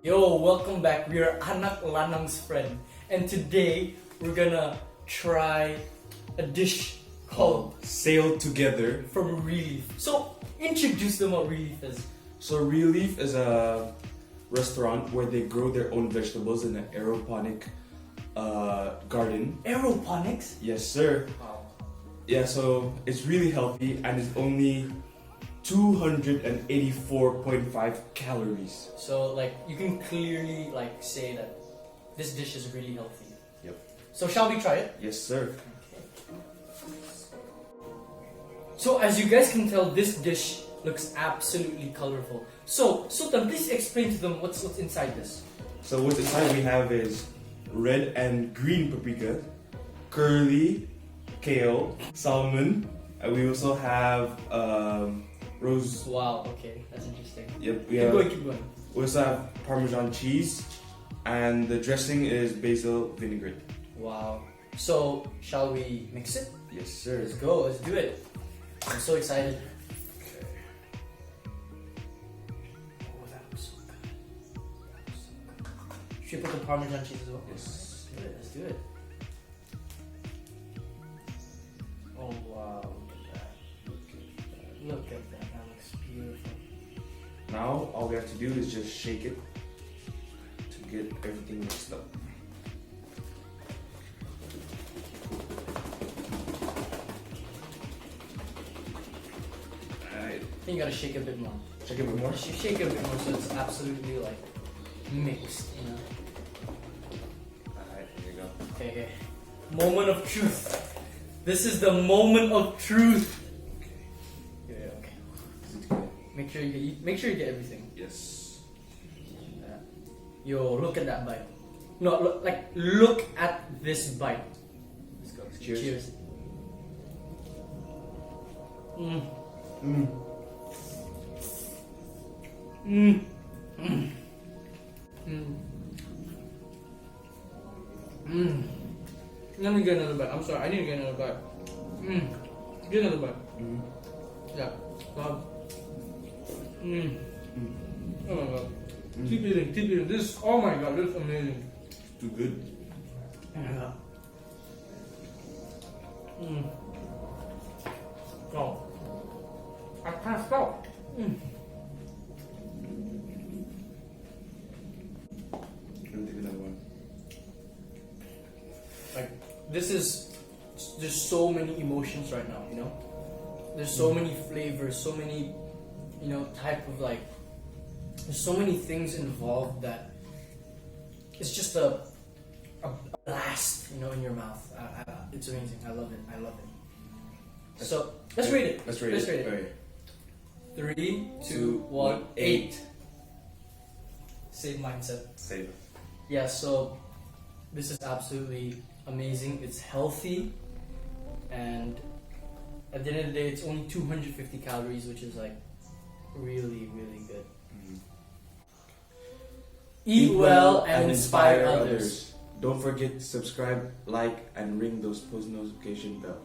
Yo, welcome back. We are Anak, Lanang's friend, and today we're gonna try a dish called Sail Together from Releaf. So, introduce them what Releaf is. So Releaf is a restaurant where they grow their own vegetables in an aeroponic garden. Aeroponics? Yes, sir. Wow. Yeah, so it's really healthy and it's only 284.5 calories. So, like, you can clearly say that this dish is really healthy. Yep. So, shall we try it? Yes, sir. So, as you guys can tell, this dish looks absolutely colorful. So, Sultan, please explain to them what's inside this. So what's inside we have is red and green paprika, curly, kale, salmon, and we also have rose. Wow, okay, that's interesting. Yep, Keep going. We also have Parmesan cheese, and the dressing is Basil Vinaigrette. Wow. So, shall we mix it? Yes, sir. Let's go, let's do it. I'm so excited. Okay. Oh, that looks so good. Should we put the Parmesan cheese as well? Yes. Let's do it. Oh, wow, look at that. That looks beautiful. Now, all we have to do is just shake it to get everything mixed up. Alright. I think you gotta shake it a bit more. Shake it a bit more? Shake it a bit more so it's absolutely mixed, you know? Alright, here you go. Okay. Moment of truth. This is the moment of truth. Okay. Is it good? Make sure you get everything. Yes. Yo, look at that bite. No, look at this bite. Let's go. Cheers. Cheers. Mm. Let me get another bite. I'm sorry, I need to get another bite. Get another bite. Yeah. Oh my god. Keep eating. This, oh my god, this is amazing. Too good. Yeah. Oh. I can't stop. Let me take another one. There's so many emotions right now, you know? There's so many flavors, so many, type of there's so many things involved that it's just a blast, in your mouth. It's amazing. I love it. So, let's rate it. Let's rate it. Alright. 3, 2, 1, 8. Same mindset. Save. Yeah, so this is absolutely amazing. It's healthy, and at the end of the day, it's only 250 calories, which is really, really good. Eat well and inspire others. Don't forget to subscribe, like, and ring those post notification bell.